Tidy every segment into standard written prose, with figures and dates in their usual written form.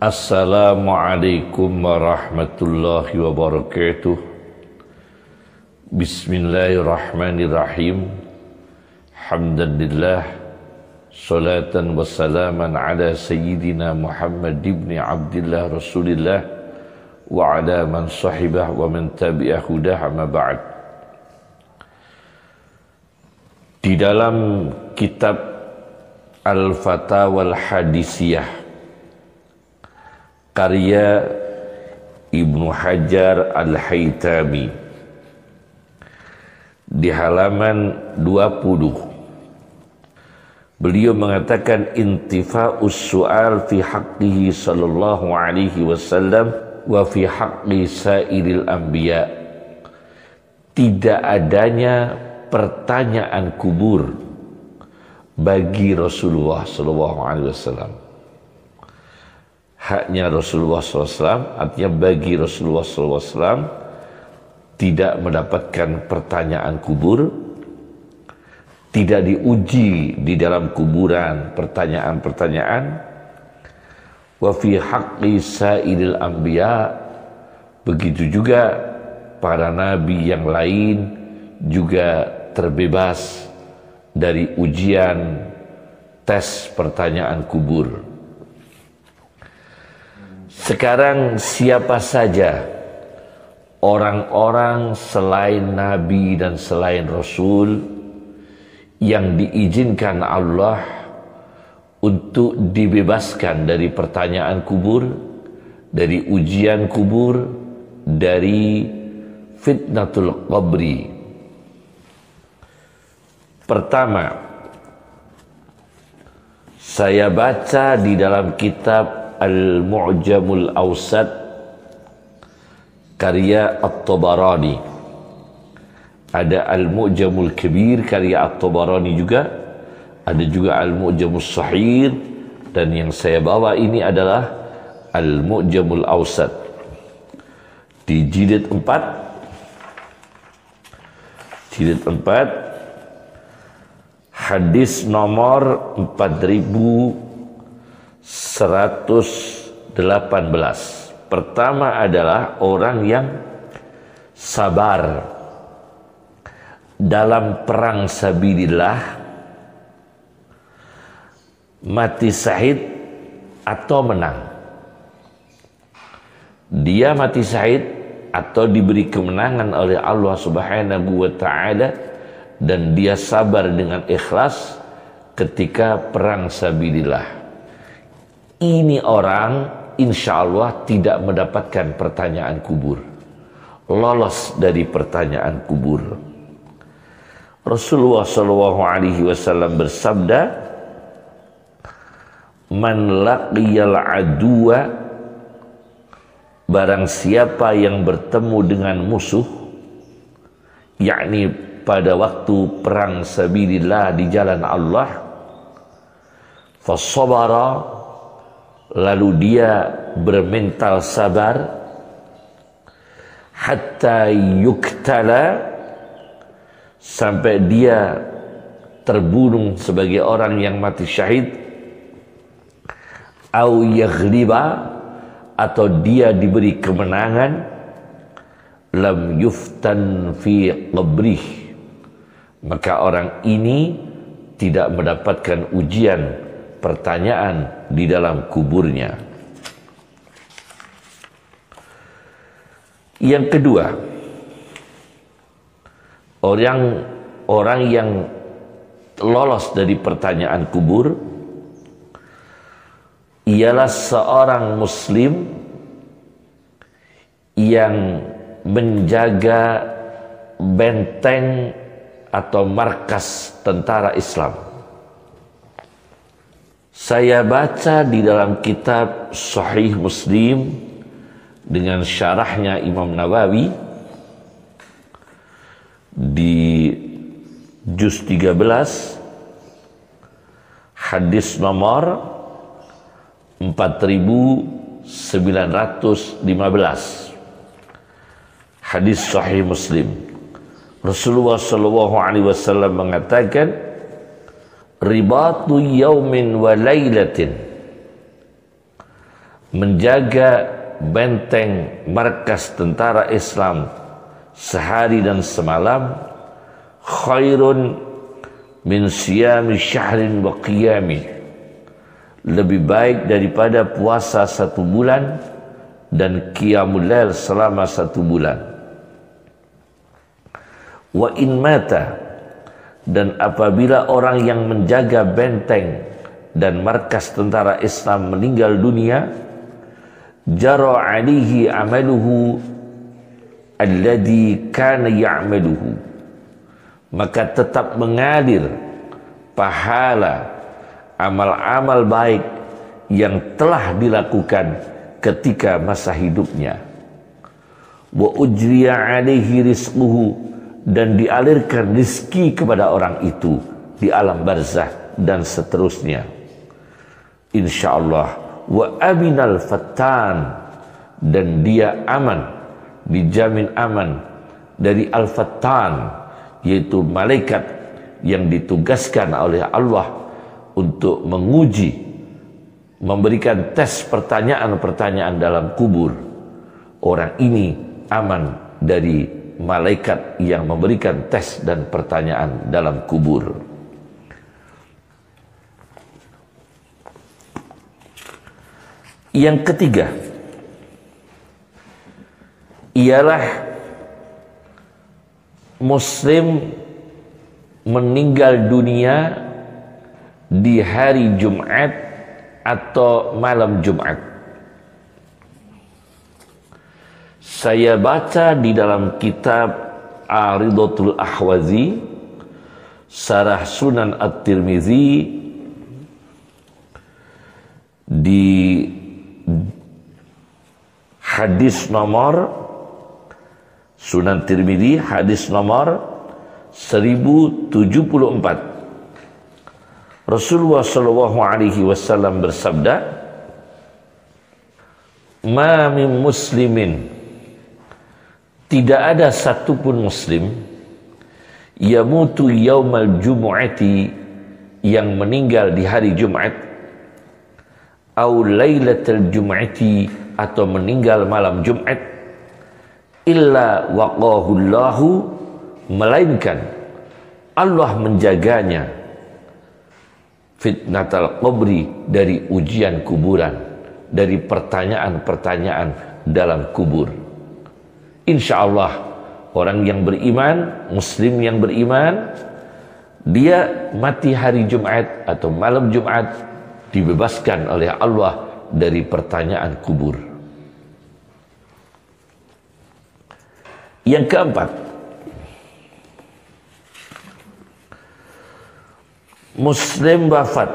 Assalamualaikum warahmatullahi wabarakatuh. Bismillahirrahmanirrahim. Hamdalillah, salatan wassalaman ala sayyidina Muhammad ibn Abdillah Rasulillah wa ala man sahibah wa man tabi'ah hudah, amma ba'd. Di dalam kitab Al-Fatawa Al-Hadisiyah karya Ibnu Hajar Al-Haytami di halaman 20, beliau mengatakan intifa'us su'al fi haqqihi sallallahu alaihi wasallam wa fi haqqi sairil anbiya. Tidak adanya pertanyaan kubur bagi Rasulullah sallallahu alaihi wasallam. Haknya Rasulullah SAW, artinya bagi Rasulullah SAW tidak mendapatkan pertanyaan kubur, tidak diuji di dalam kuburan pertanyaan-pertanyaan. Wa fi haqqi sairil anbiya, begitu juga para nabi yang lain juga terbebas dari ujian tes pertanyaan kubur. Sekarang siapa saja orang-orang selain Nabi dan selain Rasul yang diizinkan Allah untuk dibebaskan dari pertanyaan kubur, dari ujian kubur, dari fitnatul qabri? Pertama, saya baca di dalam kitab Al-Mu'jamul Awsat karya At-Tabarani. Ada Al-Mu'jamul Kabir karya At-Tabarani juga. Ada juga Al-Mu'jamul Sahih. Dan yang saya bawa ini adalah Al-Mu'jamul Awsat di jilid 4. Jilid 4, hadis nomor 4118. Pertama adalah orang yang sabar dalam perang sabilillah, mati syahid atau menang. Dia mati syahid atau diberi kemenangan oleh Allah Subhanahu wa ta'ala, dan dia sabar dengan ikhlas ketika perang sabilillah. Ini orang insya Allah tidak mendapatkan pertanyaan kubur, lolos dari pertanyaan kubur. Rasulullah SAW bersabda, man laqiyal aduwa, barang siapa yang bertemu dengan musuh, yakni pada waktu perang sabilillah di jalan Allah, fasabara, lalu dia bermental sabar, hatta yuktala, sampai dia terbunuh sebagai orang yang mati syahid, au yaghliba, atau dia diberi kemenangan, lam yuftan fi qabrih, maka orang ini tidak mendapatkan ujian pertanyaan di dalam kuburnya. Yang kedua, orang yang lolos dari pertanyaan kubur ialah seorang muslim yang menjaga benteng atau markas tentara Islam. Saya baca di dalam kitab Sahih Muslim dengan syarahnya Imam Nawawi di juz 13 hadis nomor 4915, hadis Sahih Muslim. Rasulullah SAW mengatakan, ribatu yaumin wa lailatin menjaga benteng markas tentara Islam sehari dan semalam khairun min siyami syahrin wa qiyami, lebih baik daripada puasa 1 bulan dan qiyamul lail selama 1 bulan. Wa in mata, dan apabila orang yang menjaga benteng dan markas tentara Islam meninggal dunia, jara alaihi amaluhu alladhi kana ya'maluhu, maka tetap mengalir pahala amal-amal baik yang telah dilakukan ketika masa hidupnya. Wa ujriya alaihi rizquhu, dan dialirkan rizki kepada orang itu di alam barzah dan seterusnya. Insyaallah. Wa aminal fattan, dan dia aman, dijamin aman dari al-fattan, yaitu malaikat yang ditugaskan oleh Allah untuk menguji, memberikan tes pertanyaan-pertanyaan dalam kubur. Orang ini aman dari malaikat yang memberikan tes dan pertanyaan dalam kubur. Yang ketiga ialah Muslim meninggal dunia di hari Jumat atau malam Jumat. Saya baca di dalam kitab Aridatul Ahwazi, Syarah Sunan At-Tirmizi, di hadis nomor Sunan Tirmidzi, hadis nomor 1074. Rasulullah sallallahu alaihi wasallam bersabda, "Ma min muslimin", tidak ada satupun muslim, yamutu yaumal jumu'ati, yang meninggal di hari Jumat, au lailatul jumu'ati, atau meninggal malam Jumat, illa waqahullahu, melainkan Allah menjaganya, fitnatal qabri, dari ujian kuburan, dari pertanyaan-pertanyaan dalam kubur. Insyaallah orang yang beriman, muslim yang beriman, dia mati hari Jumat atau malam Jumat, dibebaskan oleh Allah dari pertanyaan kubur. Yang keempat, muslim wafat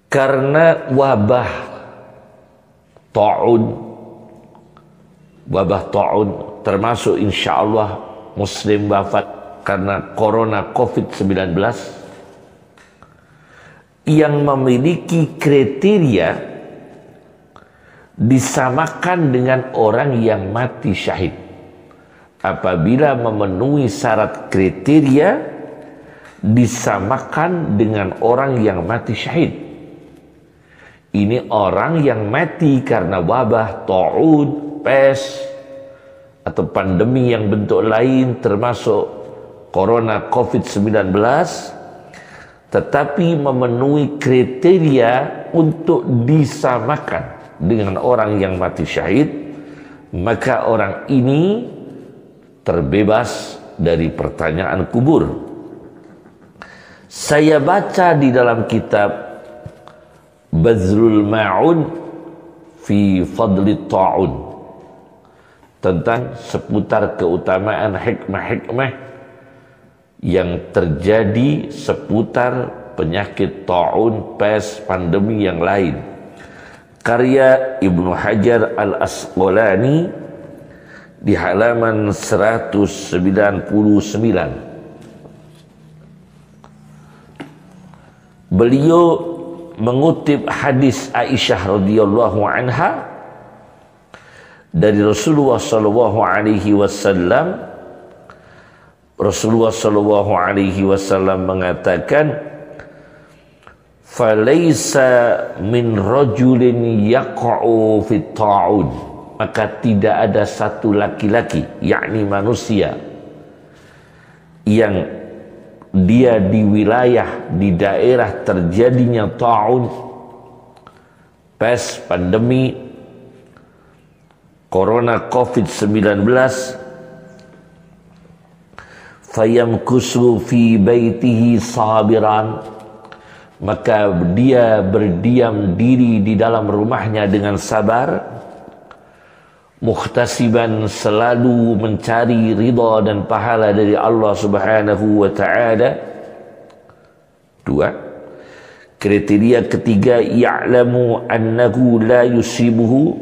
karena wabah ta'un, termasuk insyaallah muslim wafat karena corona COVID-19 yang memiliki kriteria disamakan dengan orang yang mati syahid. Apabila memenuhi syarat kriteria, disamakan dengan orang yang mati syahid. Ini orang yang mati karena wabah, ta'ud, pes, atau pandemi yang bentuk lain termasuk corona COVID-19, tetapi memenuhi kriteria untuk disamakan dengan orang yang mati syahid, maka orang ini terbebas dari pertanyaan kubur. Saya baca di dalam kitab Bazlul Ma'un fi Fadli Ta'un tentang seputar keutamaan hikmah-hikmah yang terjadi seputar penyakit ta'un, pes, pandemi yang lain, karya Ibnu Hajar Al-Asqalani di halaman 199. Beliau mengutip hadis Aisyah radhiyallahu anha dari Rasulullah sallallahu alaihi wasallam. Rasulullah sallallahu alaihi wasallam mengatakan, Falaysa min rajulin yaqa'u fit ta'ud, maka tidak ada satu laki-laki, yakni manusia, yang dia di wilayah, di daerah terjadinya ta'un, pes, pandemi corona COVID-19, fayamkusu fi baitihi sabiran, maka dia berdiam diri di dalam rumahnya dengan sabar, muhtasiban, selalu mencari ridha dan pahala dari Allah Subhanahu wa ta'ala. Dua, kriteria ketiga, ya'lamu annahu la yusibuhu,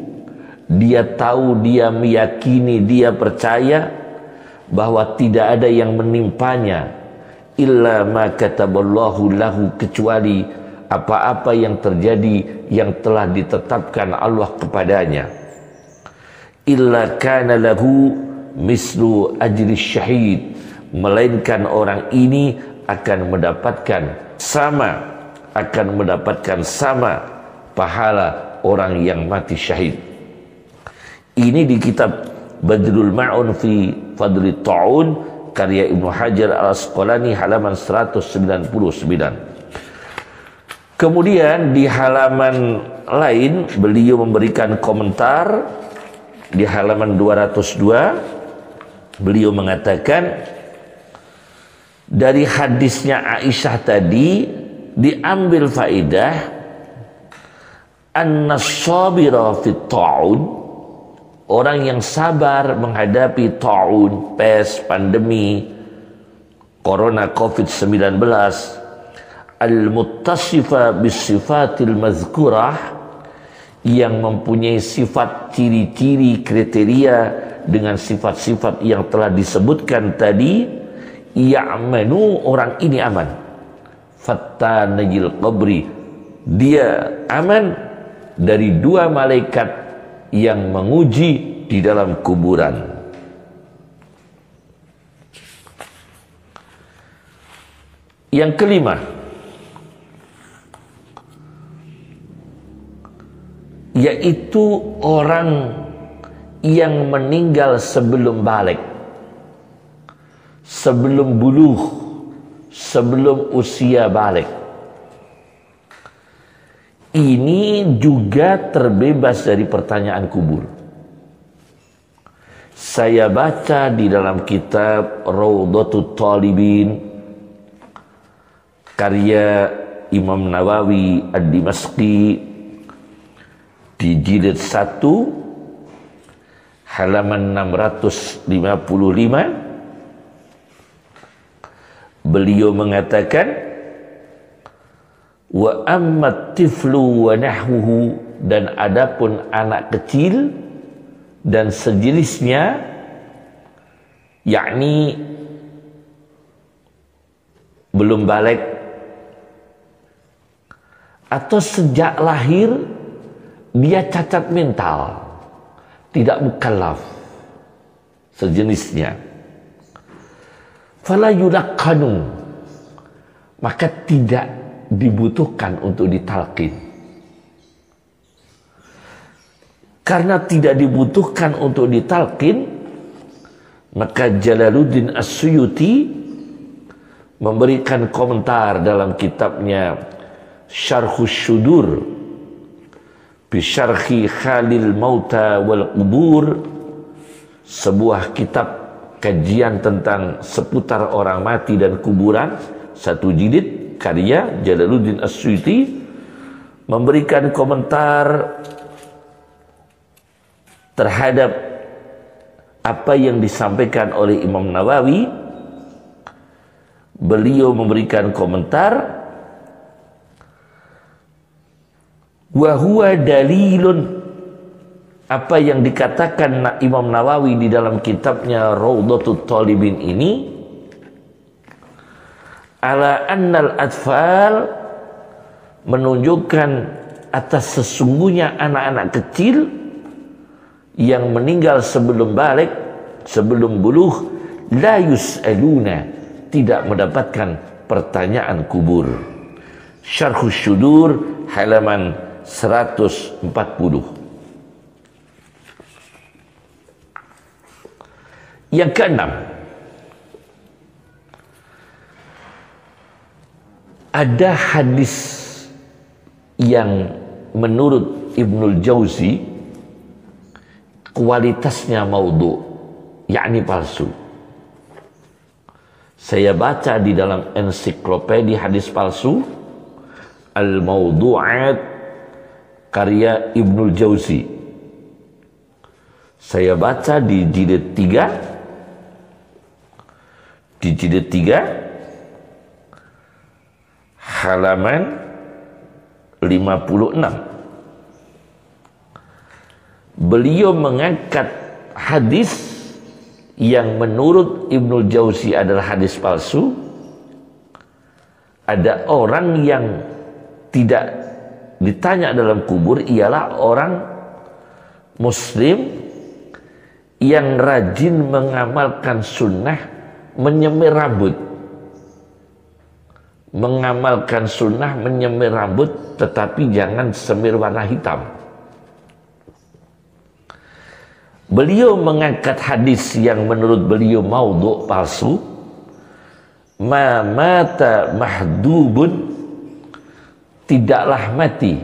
dia tahu, dia meyakini, dia percaya bahwa tidak ada yang menimpanya illa ma kataballahu lahu, kecuali apa-apa yang terjadi yang telah ditetapkan Allah kepadanya. Illa kana lahu mislu ajri syahid, melainkan orang ini akan mendapatkan sama pahala orang yang mati syahid. Ini di kitab Badrul Ma'un fi Fadli Ta'un karya Ibnu Hajar Al-Asqalani halaman 199. Kemudian di halaman lain beliau memberikan komentar di halaman 202. Beliau mengatakan, dari hadisnya Aisyah tadi diambil faedah annas-sabira fit ta'un, orang yang sabar menghadapi ta'un, pes, pandemi corona COVID-19, al-muttasifa bis-sifatil mazkurah, yang mempunyai sifat, ciri-ciri, kriteria dengan sifat-sifat yang telah disebutkan tadi, ya'manu, orang ini aman, fattanajil qabri, dia aman dari dua malaikat yang menguji di dalam kuburan. Yang kelima, yaitu orang yang meninggal sebelum balik, sebelum buluh, sebelum usia balik. Ini juga terbebas dari pertanyaan kubur. Saya baca di dalam kitab Raudhatut Talibin karya Imam Nawawi Ad-Dimashqi di jilid 1 halaman 655, beliau mengatakan, wa ammat tiflu wa nahwuhu, dan adapun anak kecil dan sejenisnya, yakni belum balik atau sejak lahir dia cacat mental, tidak mukallaf, sejenisnya, fala yulaqqanu, maka tidak dibutuhkan untuk ditalqin. Karena tidak dibutuhkan untuk ditalqin, maka Jalaluddin As-Suyuti memberikan komentar dalam kitabnya Syarhus Syudur bi Syarhi Khalil Mauta wal Qubur, sebuah kitab kajian tentang seputar orang mati dan kuburan, satu jilid karya Jalaluddin As-Suyuti, memberikan komentar terhadap apa yang disampaikan oleh Imam Nawawi. Beliau memberikan komentar, wa huwa dalilun, apa yang dikatakan Imam Nawawi di dalam kitabnya Raudhatut Talibin ini, ala annal atfal, menunjukkan atas sesungguhnya anak-anak kecil yang meninggal sebelum balik, sebelum buluh, la yus'aluna, tidak mendapatkan pertanyaan kubur. Syarhus Syudur halaman 140. Yang keenam, ada hadis yang menurut Ibnul Jauzi kualitasnya maudhu, yakni palsu. Saya baca di dalam ensiklopedia hadis palsu Al-Mawdu'at karya Ibnul Jauzi. Saya baca di jilid 3, halaman 56. Beliau mengangkat hadis yang menurut Ibnul Jauzi adalah hadis palsu. Ada orang yang tidak ditanya dalam kubur, ialah orang muslim yang rajin mengamalkan sunnah menyemir rambut. Mengamalkan sunnah menyemir rambut, tetapi jangan semir warna hitam. Beliau mengangkat hadis yang menurut beliau maudhu, palsu. Ma mata mahdubun, tidaklah mati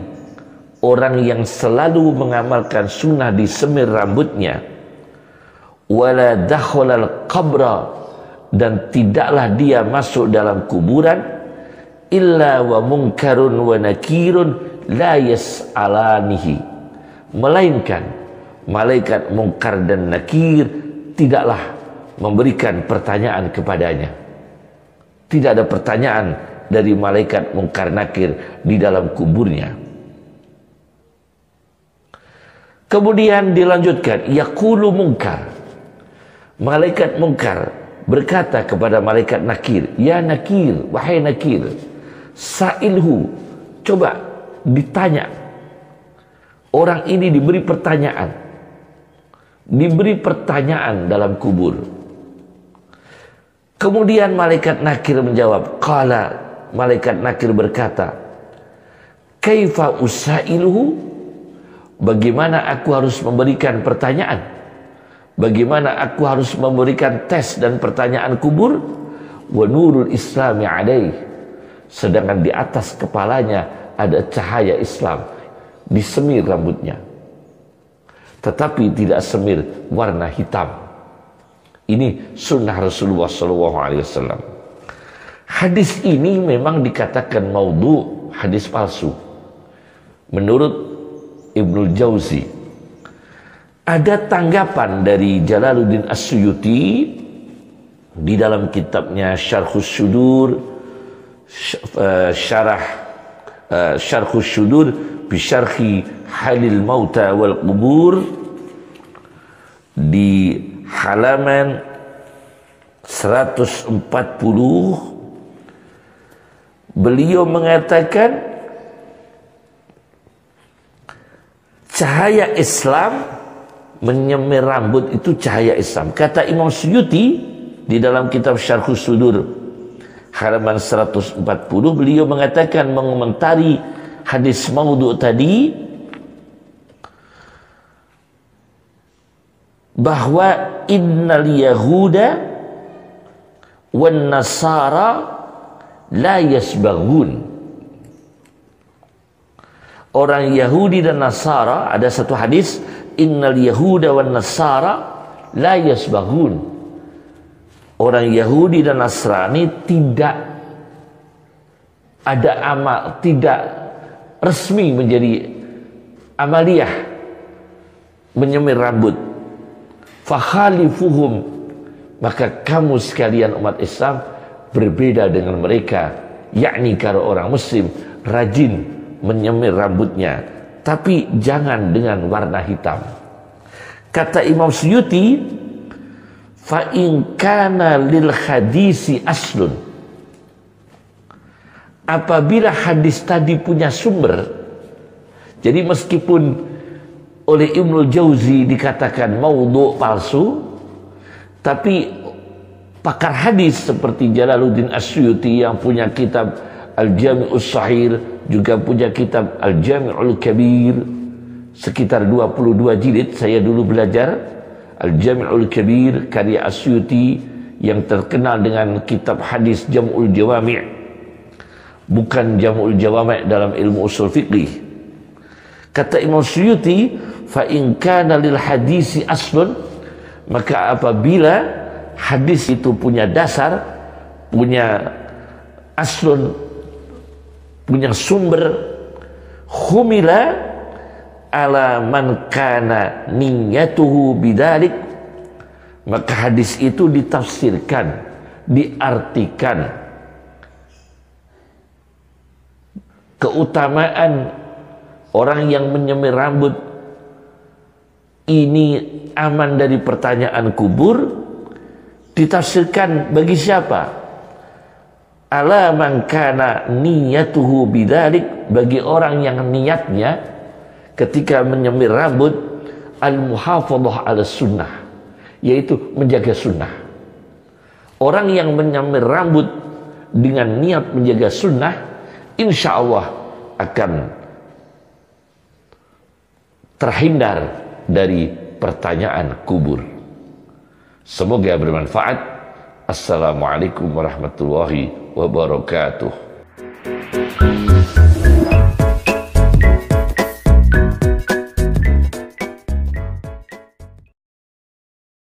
orang yang selalu mengamalkan sunnah di semir rambutnya. Wala dakhalal qabra, dan tidaklah dia masuk dalam kuburan. Illa wa munkarun wa nakirun la yas'alanihi, melainkan malaikat mungkar dan nakir tidaklah memberikan pertanyaan kepadanya. Tidak ada pertanyaan dari malaikat mungkar nakir di dalam kuburnya. Kemudian dilanjutkan, yaqulu mungkar, malaikat mungkar berkata kepada malaikat nakir, ya nakir, wahai nakir, sa'ilhu, coba ditanya. Orang ini diberi pertanyaan dalam kubur. Kemudian malaikat nakir menjawab, qala, malaikat nakir berkata, kaifa usailuhu, bagaimana aku harus memberikan pertanyaan? Bagaimana aku harus memberikan tes dan pertanyaan kubur? Wa nurul islami alaih, sedangkan di atas kepalanya ada cahaya Islam, disemir rambutnya, tetapi tidak semir warna hitam. Ini sunnah Rasulullah SAW. Hadis ini memang dikatakan maudhu, hadis palsu, menurut Ibnul Jauzi. Ada tanggapan dari Jalaluddin As-Suyuti di dalam kitabnya Syarhus Syudur, Syarhus Syudur bi syarhi halil mauta wal qubur, di halaman 140 beliau mengatakan cahaya Islam menyemir rambut itu cahaya Islam. Kata Imam Suyuti di dalam kitab Syarhus Syudur halaman 140, beliau mengatakan mengomentari hadis maudhu tadi bahwa innal yahuda wan nasara la yasbaghun. Orang Yahudi dan Nasara, ada satu hadis, innal yahuda wan nasara la yasbaghun. Orang Yahudi dan Nasrani tidak ada amal, tidak resmi menjadi amaliyah menyemir rambut. Fakhalifuhum, maka kamu sekalian umat Islam berbeda dengan mereka, yakni kalau orang muslim rajin menyemir rambutnya, tapi jangan dengan warna hitam. Kata Imam Suyuti, fa in kana lil hadisi aslun, apabila hadis tadi punya sumber, jadi meskipun oleh Ibnul Jauzi dikatakan maudhu, palsu, tapi pakar hadis seperti Jalaluddin As-Suyuti yang punya kitab Al-Jami'us Sahih, juga punya kitab Al-Jami'ul Kabir, sekitar 22 jilid. Saya dulu belajar Al-Jami'ul Kabir karya Asyuti yang terkenal dengan kitab hadis Jam'ul Jawami', bukan Jam'ul Jawami' dalam ilmu usul fiqih. Kata Imam Suyuti, fa in kana lil hadisi aslun, maka apabila hadis itu punya dasar, punya aslun, punya sumber, humila ala man kana niyatuhu bidzalik, maka hadis itu ditafsirkan, diartikan keutamaan orang yang menyemir rambut ini aman dari pertanyaan kubur, ditafsirkan bagi siapa? Ala man kana niyatuhu bidzalik, bagi orang yang niatnya ketika menyemir rambut al-muhafadzah ala sunnah, yaitu menjaga sunnah. Orang yang menyemir rambut dengan niat menjaga sunnah, insya Allah akan terhindar dari pertanyaan kubur. Semoga bermanfaat. Assalamualaikum warahmatullahi wabarakatuh.